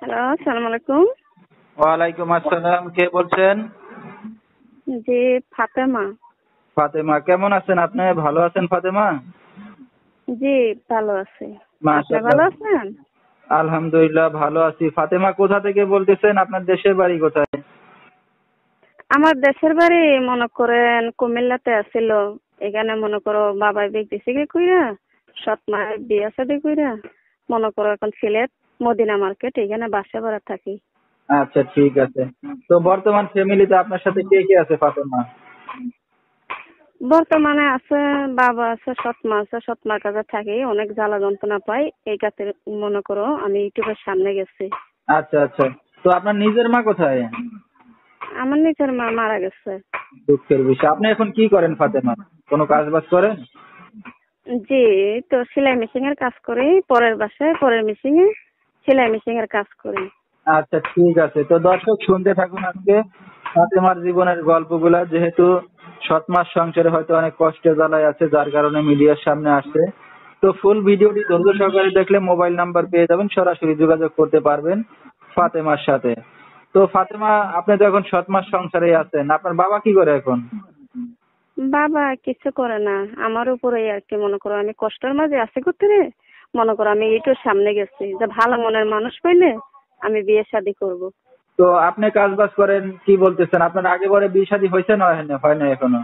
Hello, আসসালামু আলাইকুম। ওয়ালাইকুম আসসালাম। কে বলছেন? জি, ফাতেমা। ফাতেমা, কেমন আছেন আপনি? ভালো আছেন ফাতেমা? জি, ভালো আছি। আপনি মাশাআল্লাহ। ভালো আছেন? আলহামদুলিল্লাহ ভালো আছি। ফাতেমা, কোথা থেকে বলতেছেন? আপনার দেশের বাড়ি কোথায়? আমার দেশের বাড়ি মনে করেন কুমিল্লাতে আছিল। এখানে মনে করো বাবা বিদেশে গিয়ে কইরা, সৎ মায়ের বিয়ে শাদী কইরা মনে করো এখন সিলেট মদিনা মার্কেট এখানে বাসা ভাড়া থাকি। আচ্ছা, ঠিক আছে। তো বর্তমান ফ্যামিলিতে আপনার সাথে কে কে আছে ফাতেমা? বর্তমানে আছে বাবা আছে, সৎ মা আছে, সৎ মার কাছে থাকি, অনেক জ্বালা যন্ত্রণা পাই। এই কাছে মনে করো আমি ইউটিউবের সামনে গেছি। আচ্ছা আচ্ছা। তো আপনার নিজের মা কোথায়? আমার নিজের মা মারা গেছে। দুঃখের বিষয়। আপনি এখন কি করেন ফাতেমা? কোনো কাজ বাজ করেন? জি, তো সেলাই মেশিন এর কাজ করি। পরের বাসায় পরের মেশিনে সেলাই মেশিন এর কাজ করি। আচ্ছা, ঠিক আছে। তো দর্শক শুনতে থাকুন আজকে ফাতেমার জীবনের গল্পগুলা। যেহেতু সৎ মাস সংসারে হয়তো অনেক কষ্টে জ্বালায় আছে, যার কারণে মিডিয়ার সামনে আসছে। তো ফুল ভিডিওটি ধৈর্য সহকারে দেখলে মোবাইল নাম্বার পেয়ে যাবেন, সরাসরি যোগাযোগ করতে পারবেন ফাতেমার সাথে। তো ফাতেমা, আপনি তো এখন সৎ মাস সংসারে আছেন, আপনার বাবা কি করে এখন? বাবা কিছু করে না, আমার উপরে আর কি। মনে করো আমি কষ্টের মাঝে আছি করতে রে, মনে করো আমি এইটার সামনে গেছি যে ভালো মনের মানুষ পাইলে আমি বিয়ে শাদী করব। তো আপনি কাজ বাজ করেন কি বলতেছেন? আপনার আগে পরে বিয়ে শাদী হয়েছে না হয় না এখনো?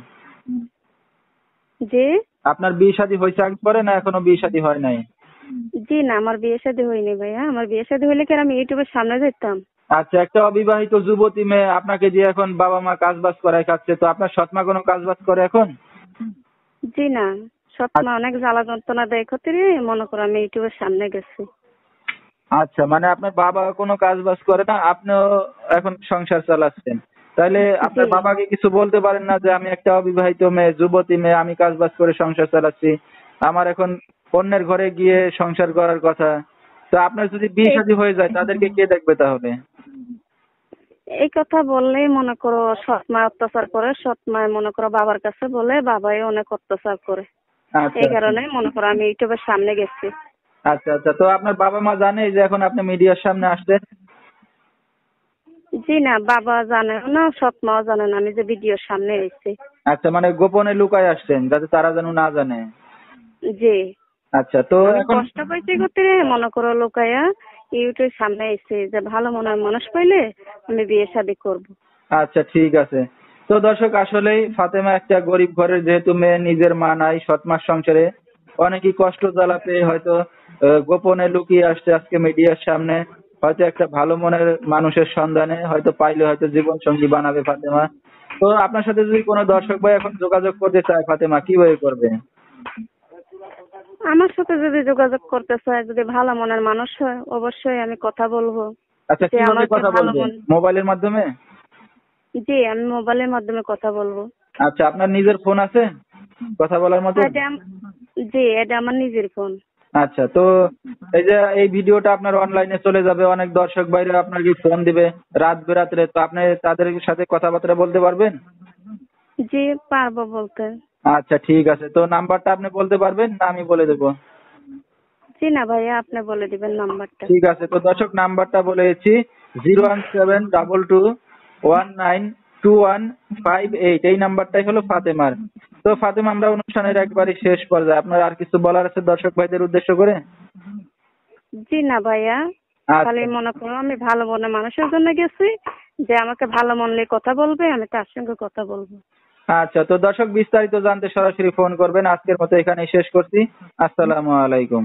জি। আপনার বিয়ে শাদী হয়েছে আগে পরে না এখনো বিয়ে শাদী হয় নাই? জি না, আমার বিয়ে শাদী হয়নি ভাইয়া। আমার বিয়ে শাদী হইলে কি আর আমি ইউটিউবের সামনে যেতাম? আচ্ছা, একটা অবিবাহিত যুবতী মেয়ে আপনাকে যে এখন বাবা মা কাজ বাজ করায় খাচ্ছে, তো আপনার সৎ মা কোনো কাজ বাজ করে এখন? জি না, সৎ মা অনেক জ্বালা যন্ত্রণা দেয় খাতিরে মনে করো আমি ইউটিউবের সামনে গেছি। আচ্ছা, মানে আপনার বাবা কোনো কাজ বাজ করে না, আপনিও এখন সংসার চালাচ্ছেন। তাহলে জি। আপনার বাবাকে কিছু বলতে পারেন না যে আমি একটা অবিবাহিত মেয়ে, যুবতী মেয়ে, আমি কাজ বাজ করে সংসার চালাচ্ছি, আমার এখন অন্যের ঘরে গিয়ে সংসার করার কথা। তো আপনার যদি বিয়ে এই শাদী হয়ে যায় তাদেরকে কে দেখবে তাহলে? এই কথা বললেই মনে করো সৎ মা অত্যাচার করে। সৎ মায় মনে করো বাবার কাছে বলে, বাবাই অনেক অত্যাচার করে। আচ্ছা এই আচ্ছা। কারণে মনে করো আমি ইউটিউবের সামনে গেছি। আচ্ছা আচ্ছা। তো আপনার বাবা মা জানে যে এখন আপনি মিডিয়ার সামনে আসছেন? জি না, বাবা জানে না, সৎ মাও জানে না আমি যে ভিডিওর সামনে এসেছি। আচ্ছা, মানে গোপনে লুকায় আসছেন যাতে তারা যেন না জানে। জি। আচ্ছা, তো আমি এখন কষ্ট পাইছি করতে মনে করো লুকাইয়া ইউটিউবের সামনে এসেছি যে ভালো মনের মানুষ পাইলে আমি বিয়ে শাদী করব। আচ্ছা, ঠিক আছে। তো দর্শক, আসলেই ফাতেমা একটা গরিব ঘরের যেহেতু মেয়ে, নিজের মা নাই, সৎ মার সংসারে অনেকই কষ্ট জ্বালাতে হয়তো গোপনে লুকিয়ে আসছে আজকে মিডিয়ার সামনে। হয়তো একটা ভালো মনের মানুষের সন্ধানে হয়তো পাইলে হয়তো জীবন সঙ্গী বানাবে ফাতেমা। তো আপনার সাথে যদি কোনো দর্শক ভাই এখন যোগাযোগ করতে চায় ফাতেমা, কিভাবে করবে? আমার সাথে যদি যোগাযোগ করতে চায়, যদি ভালো মনের মানুষ হয়, অবশ্যই আমি কথা বলবো আচ্ছা, যে কিভাবে আমার যে কথা ভালো বলবে? মন। মোবাইলের মাধ্যমে? জি, আমি মোবাইলের মাধ্যমে কথা বলবো। আচ্ছা, আপনার নিজের ফোন আছে কথা বলার মতো? জি, এটা আমার নিজের ফোন। আচ্ছা, তো এই যে এই ভিডিওটা আপনার অনলাইনে চলে যাবে, অনেক দর্শক ভাইরা আপনাকে ফোন দিবে রাত বেরাত্রে, তো আপনি তাদের সাথে কথাবার্তা বলতে পারবেন? জি, পারবো বলতে। আচ্ছা, ঠিক আছে। তো নাম্বারটা আপনি বলতে পারবেন না আমি বলে দেবো? জি না ভাইয়া, আপনি বলে দিবেন নাম্বারটা। ঠিক আছে। তো দর্শক, নাম্বারটা বলে দিচ্ছি, 01722192158। এই নাম্বারটাই হলো ফাতেমার। তো ফাতেমা, আমরা অনুষ্ঠানের একবারই শেষ পর্যায়ে, আপনার আর কিছু বলার আছে দর্শক ভাইদের উদ্দেশ্য করে? জি না ভাইয়া, খালি আচ্ছা মনে করো আমি ভালো মনের মানুষের জন্য গেছি, যে আমাকে ভালো মনে কথা বলবে আমি তার সঙ্গে কথা বলবো। আচ্ছা। তো দর্শক, বিস্তারিত জানতে সরাসরি ফোন করবেন। আজকের মতো এখানেই শেষ করছি। আসসালামু আলাইকুম।